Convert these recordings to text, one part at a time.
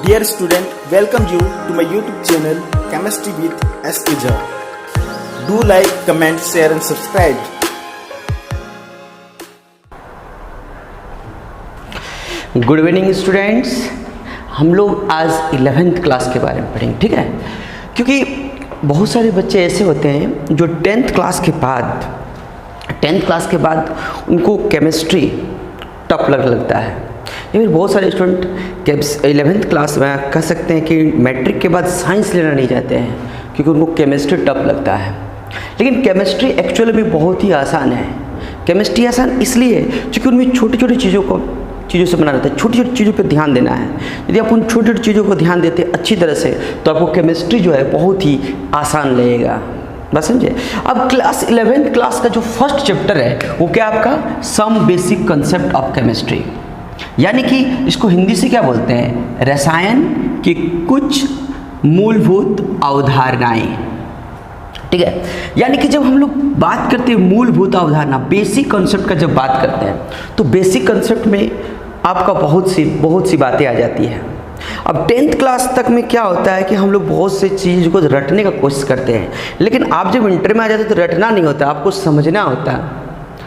Dear student, welcome you to my YouTube channel Chemistry with S. Ija. Do like, comment, share and subscribe. Good evening students, हम लोग आज 11th class के बारे में पढ़ेंगे, ठीक है। क्योंकि बहुत सारे बच्चे ऐसे होते हैं जो 10th क्लास के बाद उनको केमिस्ट्री टफ लगता है, या फिर बहुत सारे स्टूडेंट 11th क्लास में कह सकते हैं कि मैट्रिक के बाद साइंस लेना नहीं चाहते हैं क्योंकि उनको केमिस्ट्री टफ लगता है। लेकिन केमिस्ट्री एक्चुअली में बहुत ही आसान है। केमिस्ट्री आसान इसलिए क्योंकि उनमें छोटी छोटी चीज़ों से बनाना रहता है, छोटी छोटी चीज़ों पर ध्यान देना है। यदि आप उन छोटी छोटी चीज़ों को ध्यान देते अच्छी तरह से तो आपको केमिस्ट्री जो है बहुत ही आसान लगेगा, बस समझे। अब क्लास 11th क्लास का जो फर्स्ट चैप्टर है वो क्या आपका some basic concept of chemistry, यानी कि इसको हिंदी से क्या बोलते हैं, रसायन की कुछ मूलभूत अवधारणाएं, ठीक है। यानी कि जब हम लोग बात करते हैं मूलभूत अवधारणा, बेसिक कंसेप्ट का जब बात करते हैं तो बेसिक कंसेप्ट में आपका बहुत सी बातें आ जाती है। अब 10th क्लास तक में क्या होता है कि हम लोग बहुत से चीज़ को रटने का कोशिश करते हैं, लेकिन आप जब इंटर में आ जाते हैं तो रटना नहीं होता, आपको समझना होता है।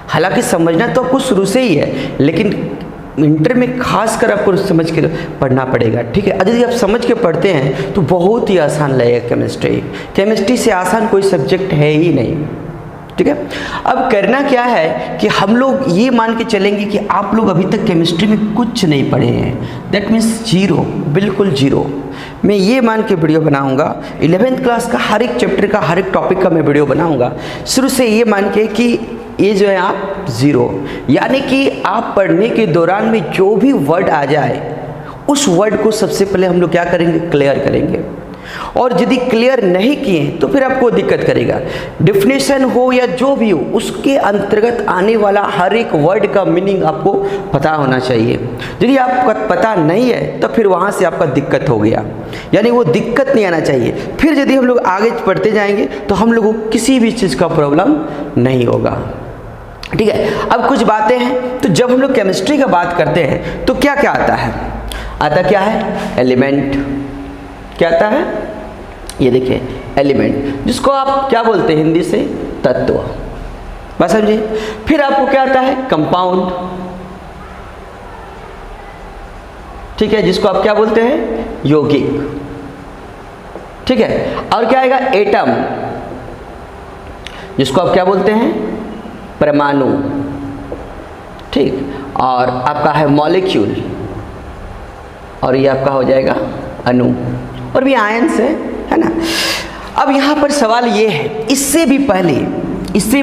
हालांकि समझना तो आपको शुरू से ही है, लेकिन इंटर में खास कर आपको समझ के पढ़ना पड़ेगा, ठीक है। यदि आप समझ के पढ़ते हैं तो बहुत ही आसान लगेगा केमिस्ट्री से आसान कोई सब्जेक्ट है ही नहीं, ठीक है। अब करना क्या है कि हम लोग ये मान के चलेंगे कि आप लोग अभी तक केमिस्ट्री में कुछ नहीं पढ़े हैं, दैट मीन्स जीरो, बिल्कुल जीरो। मैं ये मान के वीडियो बनाऊंगा 11th क्लास का हर एक चैप्टर का, हर एक टॉपिक का मैं वीडियो बनाऊंगा शुरू से ये मान के कि ये जो है आप जीरो, यानी कि आप पढ़ने के दौरान में जो भी वर्ड आ जाए उस वर्ड को सबसे पहले हम लोग क्या करेंगे, क्लियर करेंगे। और यदि क्लियर नहीं किए तो फिर आपको दिक्कत करेगा। डेफिनेशन हो या जो भी हो, उसके अंतर्गत आने वाला हर एक वर्ड का मीनिंग आपको पता होना चाहिए। यदि आपको पता नहीं है तो फिर वहाँ से आपका दिक्कत हो गया, यानी वो दिक्कत नहीं आना चाहिए। फिर यदि हम लोग आगे बढ़ते जाएंगे तो हम लोगों को किसी भी चीज़ का प्रॉब्लम नहीं होगा, ठीक है। अब कुछ बातें हैं, तो जब हम लोग केमिस्ट्री का बात करते हैं तो क्या क्या आता है, क्या है एलिमेंट, क्या आता है, ये देखिए एलिमेंट, जिसको आप क्या बोलते हैं हिंदी से तत्व, बस समझिए। फिर आपको क्या आता है कंपाउंड, ठीक है, जिसको आप क्या बोलते हैं यौगिक, ठीक है। और क्या आएगा एटम, जिसको आप क्या बोलते हैं परमाणु, ठीक। और आपका है मॉलिक्यूल, और ये आपका हो जाएगा अणु, और भी आयंस है ना। अब यहाँ पर सवाल ये है, इससे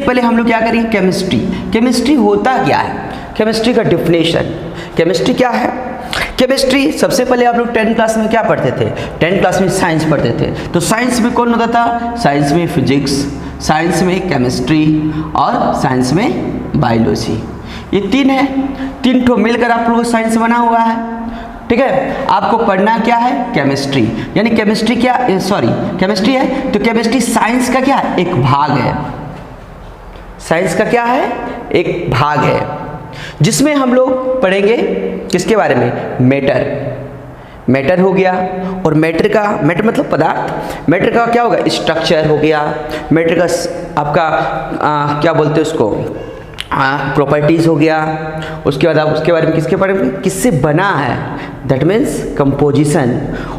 पहले हम लोग क्या करेंगे, केमिस्ट्री होता क्या है, केमिस्ट्री का डेफिनेशन। केमिस्ट्री क्या है, केमिस्ट्री सबसे पहले आप लोग 10th क्लास में क्या पढ़ते थे, 10th क्लास में साइंस पढ़ते थे। तो साइंस में कौन होता था, साइंस में फिजिक्स, साइंस में केमिस्ट्री और साइंस में बायोलॉजी, ये तीन है। तीन ठो मिलकर आप लोगों को साइंस बना हुआ है, ठीक है। आपको पढ़ना क्या है केमिस्ट्री, यानी केमिस्ट्री केमिस्ट्री है तो केमिस्ट्री साइंस का क्या है, एक भाग है। साइंस का क्या है, एक भाग है, जिसमें हम लोग पढ़ेंगे किसके बारे में, मैटर हो गया। और मैटर मतलब पदार्थ, मैटर का क्या होगा स्ट्रक्चर हो गया, मैटर का आपका क्या बोलते हैं उसको प्रॉपर्टीज हो गया। उसके बाद आप उसके बारे में किसके बारे में, किससे बना है, दैट मीन्स कंपोजिशन।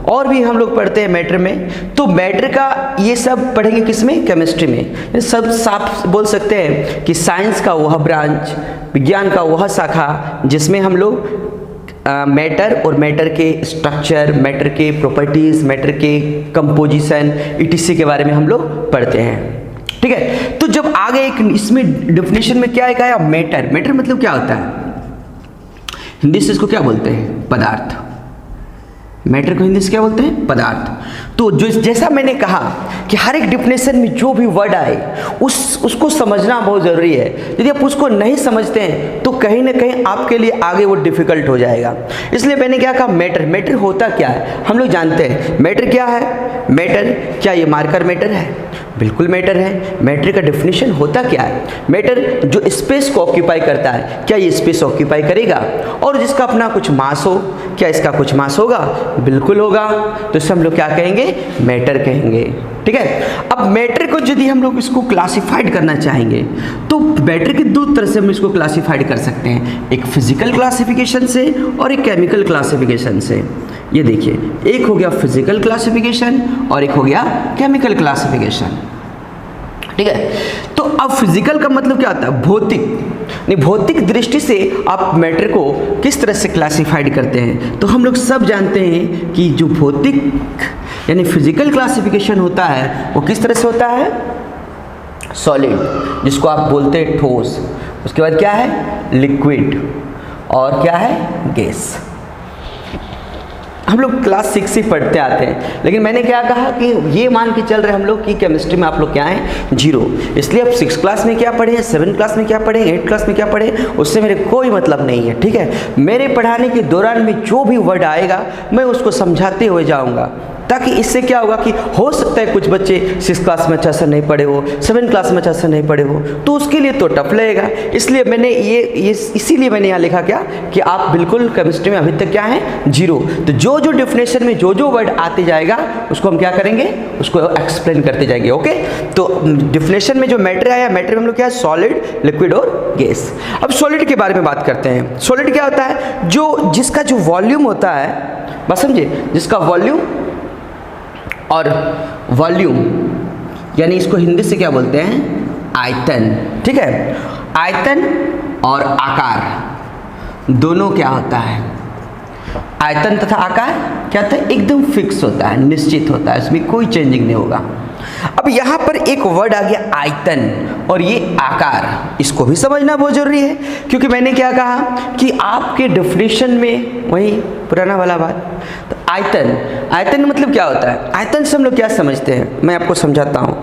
और भी हम लोग पढ़ते हैं मैटर में, तो मैटर का ये सब पढ़ेंगे किसमें, केमिस्ट्री में। सब साफ बोल सकते हैं कि साइंस का वह ब्रांच, विज्ञान का वह शाखा जिसमें हम लोग मैटर और मैटर के स्ट्रक्चर, मैटर के प्रॉपर्टीज, मैटर के कंपोजिशन etc के बारे में हम लोग पढ़ते हैं, ठीक है। तो जब आगे एक इसमें डेफिनेशन में क्या है, मैटर मतलब क्या होता है, हिंदी से इसको क्या बोलते हैं पदार्थ। मैटर को हिंदी से क्या बोलते हैं, पदार्थ। तो जो जैसा मैंने कहा कि हर एक डेफिनेशन में जो भी वर्ड आए उसको समझना बहुत ज़रूरी है। यदि आप उसको नहीं समझते हैं तो कहीं ना कहीं आपके लिए आगे वो डिफ़िकल्ट हो जाएगा। इसलिए मैंने क्या कहा, मैटर होता क्या है, हम लोग जानते हैं मैटर क्या है। मैटर क्या ये मार्कर मैटर है, बिल्कुल मैटर है। मैटर का डेफिनेशन होता क्या है, मैटर जो स्पेस को ऑक्यूपाई करता है, क्या ये स्पेस ऑक्यूपाई करेगा, और जिसका अपना कुछ मास हो, क्या इसका कुछ मास होगा, बिल्कुल होगा। तो इसे हम लोग क्या कहेंगे? मैटर कहेंगे। ठीक है, अब मैटर को यदि हम लोग इसको क्लासिफाइड करना चाहेंगे तो मैटर के दो तरह से हम इसको क्लासिफाइड कर सकते हैं, एक फिजिकल क्लासिफिकेशन से और एक केमिकल क्लासिफिकेशन से। ये देखिए, एक हो गया फिजिकल क्लासिफिकेशन और एक हो गया केमिकल क्लासिफिकेशन। ठीक है, तो अब फिजिकल का मतलब क्या होता है? भौतिक। नहीं, भौतिक दृष्टि से आप मैटर को किस तरह से क्लासिफाइड करते हैं? तो हम लोग सब जानते हैं कि जो भौतिक यानी फिजिकल क्लासिफिकेशन होता है वो किस तरह से होता है? सॉलिड, जिसको आप बोलते हैं ठोस, उसके बाद क्या है? लिक्विड, और क्या है? गैस। हम लोग क्लास 6 से पढ़ते आते हैं, लेकिन मैंने क्या कहा कि ये मान के चल रहे हम लोग कि केमिस्ट्री में आप लोग क्या हैं? 0। इसलिए अब 6 क्लास में क्या पढ़े, 7 क्लास में क्या पढ़े, 8 क्लास में क्या पढ़े, उससे मेरे कोई मतलब नहीं है। ठीक है, मेरे पढ़ाने के दौरान में जो भी वर्ड आएगा मैं उसको समझाते हुए जाऊँगा, ताकि इससे क्या होगा कि हो सकता है कुछ बच्चे 6 क्लास में अच्छा से नहीं पढ़े हो, 7 क्लास में अच्छा से नहीं पढ़े हो, तो उसके लिए तो टफ लगेगा। इसलिए मैंने इसीलिए मैंने यहाँ लिखा क्या कि आप बिल्कुल केमिस्ट्री में अभी तक क्या है? 0। तो जो जो डेफिनेशन में जो जो वर्ड आते जाएगा उसको हम क्या करेंगे? उसको एक्सप्लेन करते जाएंगे। ओके, तो डेफिनेशन में जो मैटर आया, मैटर में हम लोग क्या है? सॉलिड, लिक्विड और गैस। अब सॉलिड के बारे में बात करते हैं। सॉलिड क्या होता है? जिसका जो वॉल्यूम होता है, बस समझे, जिसका वॉल्यूम और वॉल्यूम यानी इसको हिंदी से क्या बोलते हैं? आयतन। ठीक है, आयतन और आकार दोनों क्या होता है? आयतन तथा आकार क्या होता है? एकदम फिक्स होता है, निश्चित होता है, इसमें कोई चेंजिंग नहीं होगा। अब यहाँ पर एक वर्ड आ गया आयतन और ये आकार, इसको भी समझना बहुत जरूरी है, क्योंकि मैंने क्या कहा कि आपके डेफिनेशन में वही पुराना वाला बात। तो आयतन, आयतन मतलब क्या होता है? आयतन से हम लोग क्या समझते हैं? मैं आपको समझाता हूँ।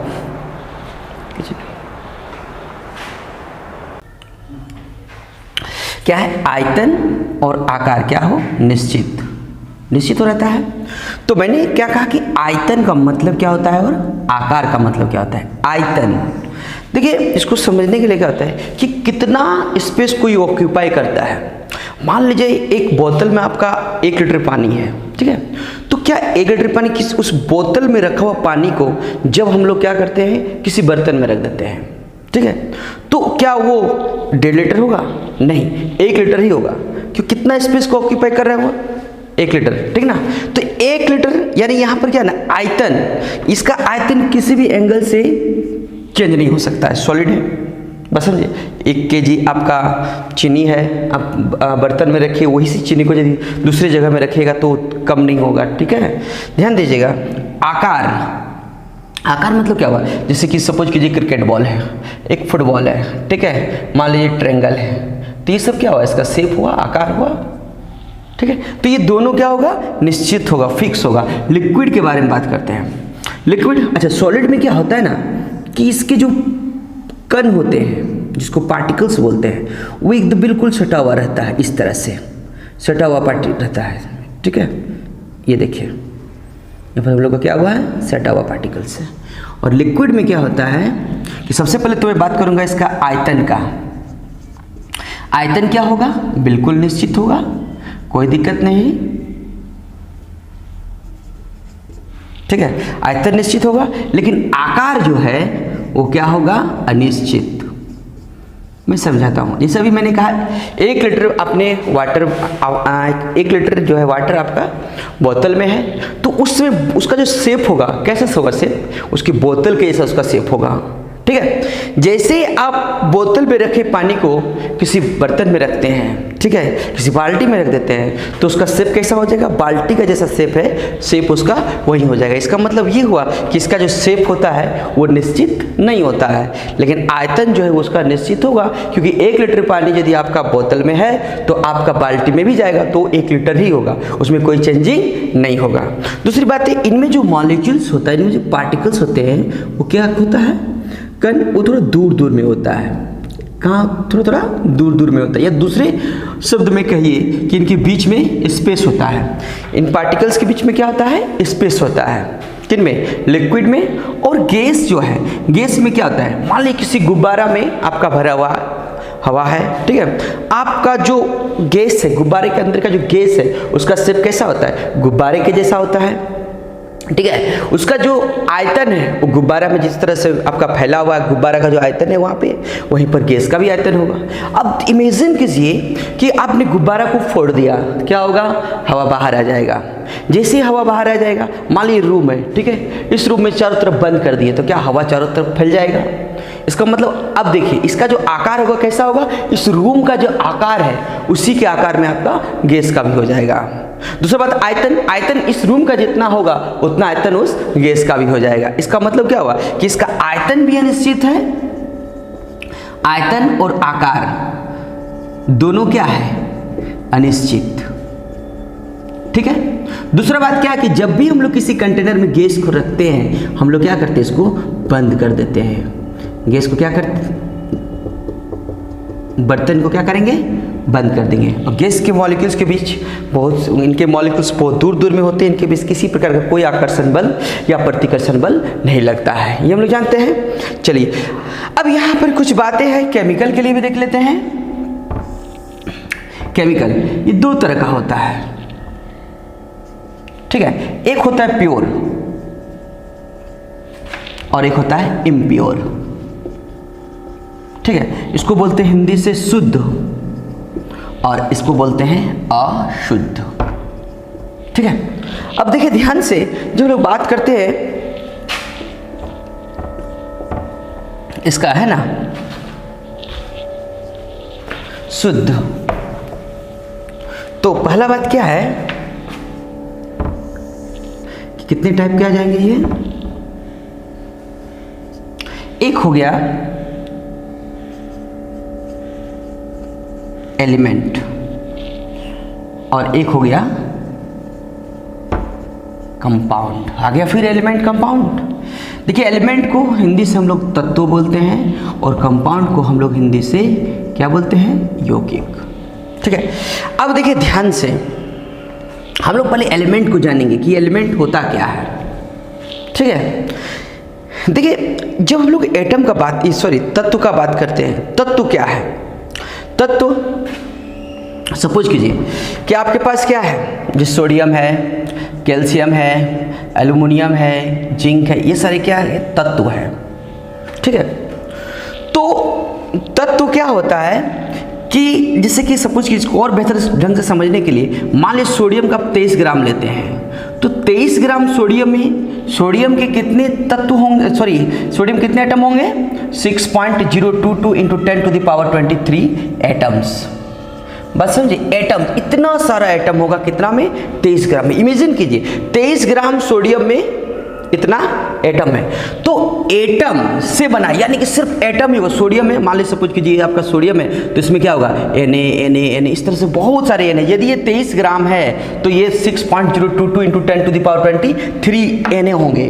क्या है? आयतन और आकार क्या हो? निश्चित हो रहता है। तो मैंने क्या कहा कि आयतन का मतलब क्या होता है और आकार का मतलब क्या होता है? आयतन, देखिए इसको समझने के लिए क्या होता है कि कितना स्पेस कोई ऑक्यूपाई करता है। मान लीजिए एक बोतल में आपका 1 लीटर पानी है, ठीक है, तो क्या 1 लीटर पानी उस बोतल में रखा हुआ पानी को जब हम लोग क्या करते हैं? किसी बर्तन में रख देते हैं, ठीक है, तो क्या वो 1.5 लीटर होगा? नहीं, 1 लीटर ही होगा। क्यों? कितना स्पेस को ऑक्यूपाई कर रहा है वो? 1 लीटर, ठीक ना। तो 1 लीटर यानी यहाँ पर क्या ना, आयतन, इसका आयतन किसी भी एंगल से चेंज नहीं हो सकता है, सॉलिड है। बस समझिए, 1 kg आपका चीनी है, आप बर्तन में रखिए, वही सी चीनी को यदि दूसरी जगह में रखिएगा तो कम नहीं होगा, ठीक है। ध्यान दीजिएगा, आकार मतलब क्या हुआ? जैसे कि सपोज कीजिए क्रिकेट बॉल है, एक फुटबॉल है, ठीक है, मान लीजिए ट्रायंगल है, तो ये सब क्या हुआ? इसका शेप हुआ, आकार हुआ, ठीक है। तो ये दोनों क्या होगा? निश्चित होगा, फिक्स होगा। लिक्विड के बारे में बात करते हैं। लिक्विड, अच्छा, सॉलिड में क्या होता है ना कि इसके जो कण होते हैं, जिसको पार्टिकल्स बोलते हैं, वो एकदम बिल्कुल सटा हुआ रहता है, इस तरह से सटा हुआ पार्टिकल रहता है, ठीक है। ये देखिए, यहाँ पर हम लोग का क्या हुआ है? सटा हुआ पार्टिकल्स है। और लिक्विड में क्या होता है कि सबसे पहले तो मैं बात करूंगा इसका आयतन का। आयतन क्या होगा? बिल्कुल निश्चित होगा, कोई दिक्कत नहीं, ठीक है, आयतन निश्चित होगा। लेकिन आकार जो है वो क्या होगा? अनिश्चित। मैं समझाता हूँ। जैसे अभी मैंने कहा 1 लीटर अपने वाटर, 1 लीटर जो है वाटर आपका बोतल में है, तो उसमें उसका जो शेप होगा, कैसा होगा शेप? उसकी बोतल के जैसा उसका शेप होगा, ठीक है। जैसे आप बोतल में रखे पानी को किसी बर्तन में रखते हैं, ठीक है, किसी बाल्टी में रख देते हैं, तो उसका शेप कैसा हो जाएगा? बाल्टी का जैसा शेप है, शेप उसका वही हो जाएगा। इसका मतलब ये हुआ कि इसका जो शेप होता है वो निश्चित नहीं होता है, लेकिन आयतन जो है उसका निश्चित होगा, क्योंकि 1 लीटर पानी यदि आपका बोतल में है तो आपका बाल्टी में भी जाएगा तो 1 लीटर ही होगा, उसमें कोई चेंजिंग नहीं होगा। दूसरी बात है, इनमें जो मॉलिक्यूल्स होता है, इनमें जो पार्टिकल्स होते हैं, वो क्या होता है? कण, वो थोड़ा दूर दूर में होता है। कहाँ? थोड़ा दूर दूर में होता है, या दूसरे शब्द में कहिए कि इनके बीच में स्पेस होता है। इन पार्टिकल्स के बीच में क्या होता है? स्पेस होता है। किन में? लिक्विड में। और गैस जो है, गैस में क्या होता है? मान लीजिए किसी गुब्बारा में आपका भरा हुआ हवा है, ठीक है। आपका जो गैस है, गुब्बारे के अंदर का जो गैस है उसका शेप कैसा होता है, गुब्बारे के जैसा होता है, ठीक है। उसका जो आयतन है वो गुब्बारा में जिस तरह से आपका फैला हुआ है, गुब्बारा का जो आयतन है वहाँ पे, वहीं पर गैस का भी आयतन होगा। अब इमेजिन कीजिए कि आपने गुब्बारा को फोड़ दिया, क्या होगा, हवा बाहर आ जाएगा। जैसे ही हवा बाहर आ जाएगा, मान लीजिए रूम है, ठीक है, इस रूम में चारों तरफ बंद कर दिए तो क्या हवा चारों तरफ फैल जाएगा। इसका मतलब अब देखिए इसका जो आकार होगा कैसा होगा, इस रूम का जो आकार है उसी के आकार में आपका गैस का भी हो जाएगा। दूसरी बात आयतन, आयतन इस रूम का जितना होगा उतना आयतन उस गैस का भी हो जाएगा। इसका मतलब क्या हुआ कि इसका आयतन भी अनिश्चित है, आयतन और आकार दोनों क्या है, अनिश्चित, ठीक है। दूसरा बात क्या है कि जब भी हम लोग किसी कंटेनर में गैस को रखते हैं हम लोग क्या करते हैं, इसको बंद कर देते हैं। गैस को क्या करते, बर्तन को क्या करेंगे, बंद कर देंगे। और गैस के मॉलिक्यूल्स के बीच बहुत, इनके मॉलिक्यूल्स बहुत दूर दूर में होते हैं, इनके बीच किसी प्रकार का कोई आकर्षण बल या प्रतिकर्षण बल नहीं लगता है, ये हम लोग जानते हैं। चलिए अब यहाँ पर कुछ बातें हैं केमिकल के लिए भी देख लेते हैं। केमिकल ये दो तरह का होता है, ठीक है। एक होता है प्योर और एक होता है इम्प्योर, ठीक है। इसको बोलते हैं हिंदी से शुद्ध और इसको बोलते हैं अशुद्ध, ठीक है। अब देखिए ध्यान से, जो लोग बात करते हैं इसका है ना शुद्ध, तो पहला बात क्या है कि कितने टाइप के आ जाएंगे ये, एक हो गया एलिमेंट और एक हो गया कंपाउंड। आ गया फिर एलिमेंट कंपाउंड। देखिए एलिमेंट को हिंदी से हम लोग तत्व बोलते हैं और कंपाउंड को हम लोग हिंदी से क्या बोलते हैं, यौगिक, ठीक है। अब देखिए ध्यान से, हम लोग पहले एलिमेंट को जानेंगे कि एलिमेंट होता क्या है, ठीक है। देखिए जब हम लोग एटम का बात, सॉरी तत्व का बात करते हैं, तत्व क्या है, तत्व सपोज कीजिए कि आपके पास क्या है, जैसे सोडियम है, कैल्शियम है, एल्युमिनियम है, जिंक है, ये सारे क्या है, तत्व है, ठीक है। तो तत्व क्या होता है कि जैसे कि सपोज कि इसको और बेहतर ढंग से समझने के लिए मान लीजिए सोडियम का 23 ग्राम लेते हैं, तो 23 ग्राम सोडियम में सोडियम के कितने तत्व होंगे, सॉरी सोडियम कितने एटम होंगे, 6.022 इंटू 10⁻23 एटम्स। बस समझे, एटम, इतना सारा एटम होगा कितना में, 23 ग्राम में। इमेजिन कीजिए 23 ग्राम सोडियम में इतना एटम है, तो एटम से बना, यानी कि सिर्फ एटम ही होगा। सोडियम में मान लीजिए सपोज कीजिए आपका सोडियम है, तो इसमें क्या होगा, Na, इस तरह से बहुत सारे Na। यदि ये 23 ग्राम है तो ये 6.022 इंटू 10⁻23 Na होंगे,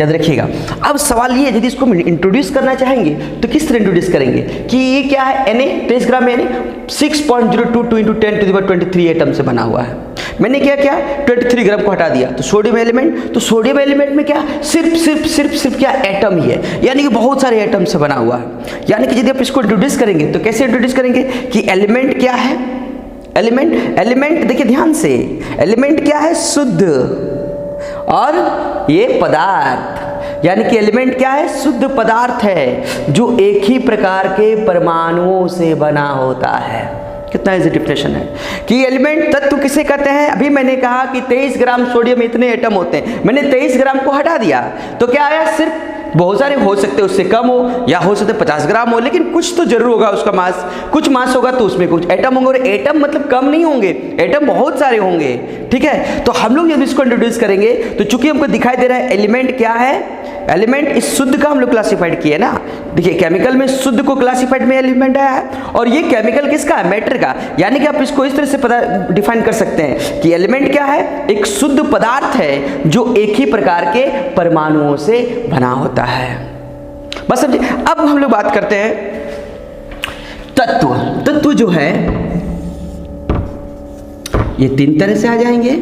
याद रखिएगा। अब सवाल ये, यदि इसको इंट्रोड्यूस करना चाहेंगे तो किस तरह इंट्रोड्यूस करेंगे कि ये क्या है, Na, 23 ग्राम Na 6.022 इंटू 10⁻23 एटम से बना हुआ है। मैंने क्या किया, 23 ग्राम को हटा दिया, तो सोडियम एलिमेंट, तो सोडियम एलिमेंट में क्या, सिर्फ क्या, एटम ही है, यानी कि बहुत सारे एटम से बना हुआ है। यानी कि यदि आप इसको इंट्रोड्यूस करेंगे तो कैसे इंट्रोड्यूस करेंगे कि एलिमेंट क्या है, एलिमेंट देखिए ध्यान से, एलिमेंट क्या है, शुद्ध, और ये पदार्थ, यानी कि एलिमेंट क्या है, शुद्ध पदार्थ है जो एक ही प्रकार के परमाणुओं से बना होता है। कितना इजी डिफिनेशन है कि एलिमेंट तत्व किसे कहते हैं। अभी मैंने कहा कि 23 ग्राम सोडियम इतने एटम होते हैं, मैंने 23 ग्राम को हटा दिया तो क्या आया, सिर्फ, बहुत सारे हो सकते हैं उससे कम हो या हो सकते 50 ग्राम हो, लेकिन कुछ तो जरूर होगा उसका मास, कुछ मास होगा तो उसमें कुछ एटम होंगे, और एटम मतलब कम नहीं होंगे, एटम बहुत सारे होंगे, ठीक है। तो हम लोग जब इसको इंट्रोड्यूस करेंगे तो चूंकि हमको दिखाई दे रहा है एलिमेंट क्या है, एलिमेंट इस शुद्ध का हम लोग क्लासिफाइड किए ना। देखिए केमिकल में शुद्ध को क्लासिफाइड में एलिमेंट है, और ये केमिकल किसका है, मैटर का। यानी कि आप इसको इस तरह से पता डिफाइन कर सकते हैं कि एलिमेंट क्या है, एक शुद्ध पदार्थ है जो एक ही प्रकार के परमाणुओं से बना होता है। बस समझिए। अब हम लोग बात करते हैं तत्व। तत्व जो है ये 3 तरह से आ जाएंगे।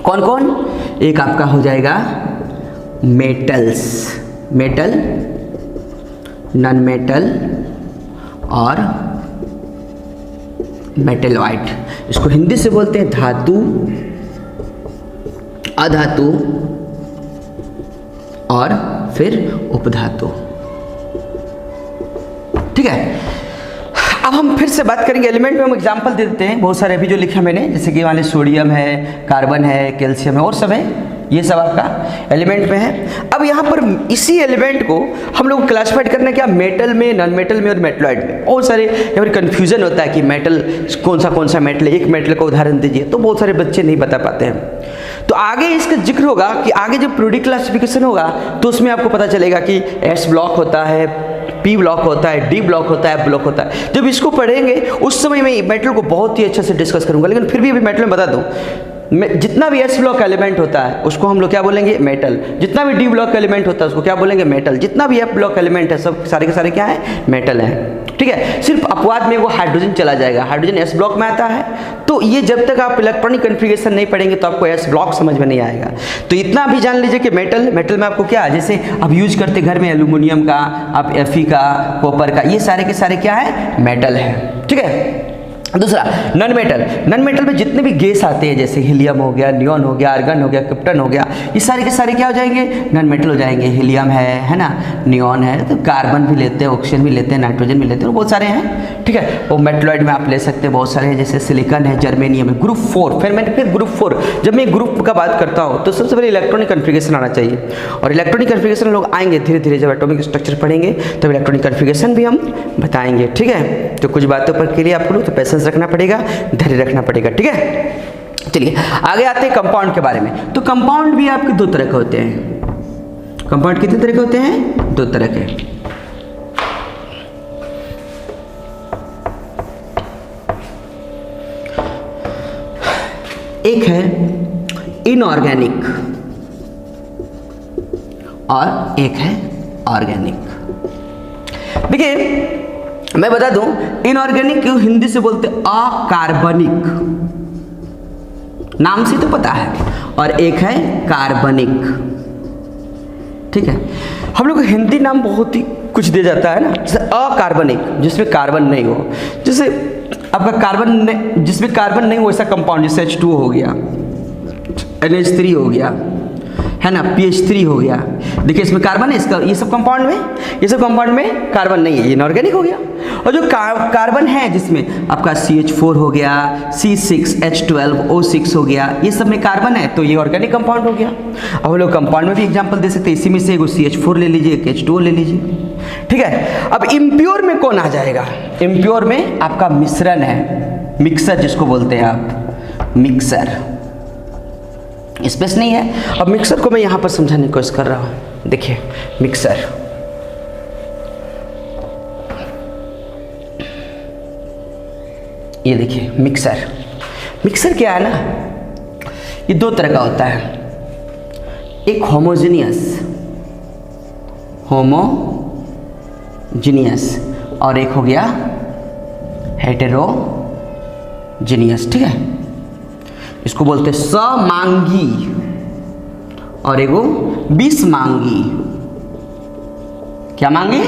कौन कौन, एक आपका हो जाएगा मेटल्स, मेटल, नॉन मेटल और मेटेलॉइड। इसको हिंदी से बोलते हैं धातु, अधातु और फिर उपधातु। ठीक है, अब हम फिर से बात करेंगे एलिमेंट में। हम एग्जांपल दे देते हैं बहुत सारे अभी जो लिखा मैंने, जैसे कि मान लीजिए सोडियम है, कार्बन है, कैल्शियम है और सब है, ये सब आपका एलिमेंट में है। अब यहाँ पर इसी एलिमेंट को हम लोग क्लासिफाइड करना क्या, मेटल में, नॉन मेटल में और मेटलॉइड में। बहुत सारे यहाँ पर कन्फ्यूजन होता है कि मेटल कौन सा मेटल है, एक मेटल का उदाहरण दीजिए, तो बहुत सारे बच्चे नहीं बता पाते हैं। तो आगे इसका जिक्र होगा कि आगे जब पीरियोडिक क्लासिफिकेशन होगा तो उसमें आपको पता चलेगा कि एस ब्लॉक होता है, पी ब्लॉक होता है, डी ब्लॉक होता है, एफ ब्लॉक होता है। जब इसको पढ़ेंगे उस समय मैं मेटल को बहुत ही अच्छे से डिस्कस करूंगा, लेकिन फिर भी अभी मेटल में बता दूं, जितना भी एस ब्लॉक एलिमेंट होता है उसको हम लोग क्या बोलेंगे, मेटल। जितना भी डी ब्लॉक एलिमेंट होता है उसको क्या बोलेंगे, मेटल। जितना भी एफ ब्लॉक एलिमेंट है सब सारे के सारे क्या है, मेटल है। ठीक है, सिर्फ अपवाद में वो हाइड्रोजन चला जाएगा, हाइड्रोजन एस ब्लॉक में आता है। तो ये जब तक आप इलेक्ट्रॉनिक कन्फिगरेशन नहीं पढ़ेंगे तो आपको एस ब्लॉक समझ में नहीं आएगा। तो इतना भी जान लीजिए कि मेटल में आपको क्या, जैसे अब यूज करते घर में एल्यूमिनियम का, आप Fe का, कॉपर का, ये सारे के सारे क्या है, मेटल है। ठीक है, दूसरा नॉन मेटल में जितने भी गैस आते हैं, जैसे हीलियम हो गया, नियॉन हो गया, आर्गन हो गया, क्रिप्टन हो गया, ये सारे के सारे क्या हो जाएंगे, नॉन मेटल हो जाएंगे। हीलियम है ना, नियॉन है, तो कार्बन भी लेते हैं, ऑक्सीजन भी लेते हैं, नाइट्रोजन भी लेते हैं, बहुत सारे हैं। ठीक है, वो मेटलॉइड में आप ले सकते हैं, बहुत सारे हैं, जैसे सिलिकॉन है, जर्मेनियम है। ग्रुप 4, फिर ग्रुप 4, जब मैं ग्रुप का बात करता हूँ तो सबसे पहले इलेक्ट्रॉनिक कन्फिगरेशन आना चाहिए। और इलेक्ट्रॉनिक कन्फिगरेशन लोग आएंगे धीरे धीरे, जब एटॉमिक स्ट्रक्चर पढ़ेंगे तब इलेक्ट्रॉनिक कन्फिगरेशन भी हम बताएंगे। ठीक है, तो कुछ बातों पर के लिए आपको तो पैसेंस रखना पड़ेगा, धैर्य रखना पड़ेगा। ठीक है, चलिए आगे आते हैं कंपाउंड के बारे में। तो कंपाउंड भी आपके दो तरह के होते हैं। कंपाउंड कितने तरह के होते हैं, दो तरह के। एक है इनऑर्गेनिक और एक है ऑर्गेनिक। देखिए मैं बता दूं, इनऑर्गेनिक को हिंदी से बोलते अकार्बनिक, नाम से तो पता है, और एक है कार्बनिक। ठीक है, हम लोग को हिंदी नाम बहुत ही कुछ दे जाता है ना, जैसे अकार्बनिक जिसमें कार्बन नहीं हो, जैसे आपका कार्बन जिसमें कार्बन नहीं हो ऐसा कंपाउंड, जैसे H2O हो गया, NH3 हो गया, है ना, PH3 हो गया। देखिए इसमें कार्बन है, इसका ये सब कंपाउंड में कार्बन नहीं है, ये इनऑर्गेनिक हो गया। और जो कार्बन है जिसमें आपका CH4 हो गया, C6H12O6 हो गया, ये सब में कार्बन है, तो ये ऑर्गेनिक कंपाउंड हो गया। अब हम लोग कंपाउंड में भी एग्जांपल दे सकते हैं, इसी में से एगो CH4 ले लीजिए, एक H2O ले लीजिए। ठीक है, अब इम्प्योर में कौन आ जाएगा, इम्प्योर में आपका मिश्रण है, मिक्सर जिसको बोलते हैं आप, मिक्सर, स्पेस नहीं है। अब मिक्सर को मैं यहाँ पर समझाने की कोशिश कर रहा हूँ। देखिए मिक्सर, ये देखिए मिक्सर क्या है ना, ये दो तरह का होता है। एक होमोजीनियस और एक हो गया हेटेरोजीनियस। ठीक है, इसको बोलते हैं समांगी और एगो विषमांगी। क्या मांगी,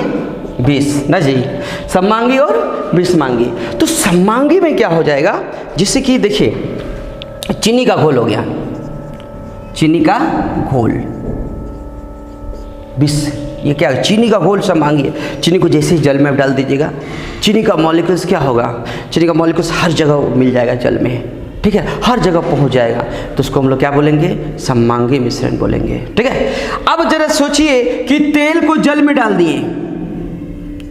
विष ना जी, समांगी और विषमांगी। तो समांगी में क्या हो जाएगा, जिससे कि देखिए चीनी का घोल हो गया, चीनी का घोल, विष, ये क्या है, चीनी का घोल समांगी है। चीनी को जैसे ही जल में डाल दीजिएगा, चीनी का मॉलिक्यूल्स क्या होगा, चीनी का मॉलिक्यूल्स हर जगह मिल जाएगा जल में। ठीक है, हर जगह पहुंच जाएगा, तो उसको हम लोग क्या बोलेंगे, समांगी मिश्रण बोलेंगे। ठीक है, अब जरा सोचिए कि तेल को जल में डाल दिए,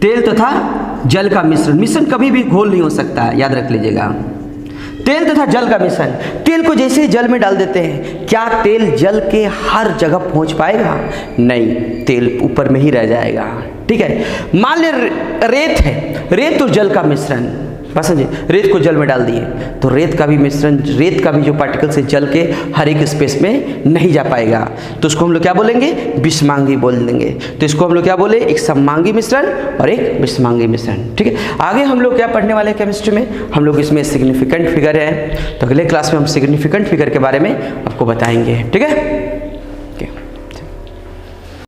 तेल तथा जल का मिश्रण कभी भी घोल नहीं हो सकता है, याद रख लीजिएगा। तेल तथा जल का मिश्रण, तेल को जैसे ही जल में डाल देते हैं, क्या तेल जल के हर जगह पहुंच पाएगा, नहीं, तेल ऊपर में ही रह जाएगा। ठीक है, मान ले रेत है, रेत और जल का मिश्रण, बस समझिए, रेत को जल में डाल दिए तो रेत का भी मिश्रण, रेत का भी जो पार्टिकल से जल के हर एक स्पेस में नहीं जा पाएगा, तो उसको हम लोग क्या बोलेंगे, विषमांगी बोल देंगे। तो इसको हम लोग क्या बोले, एक समांगी मिश्रण और एक विषमांगी मिश्रण। ठीक है, आगे हम लोग क्या पढ़ने वाले हैं केमिस्ट्री में, हम लोग इसमें सिग्निफिकेंट फिगर है, तो अगले क्लास में हम सिग्निफिकेंट फिगर के बारे में आपको बताएंगे। ठीक है।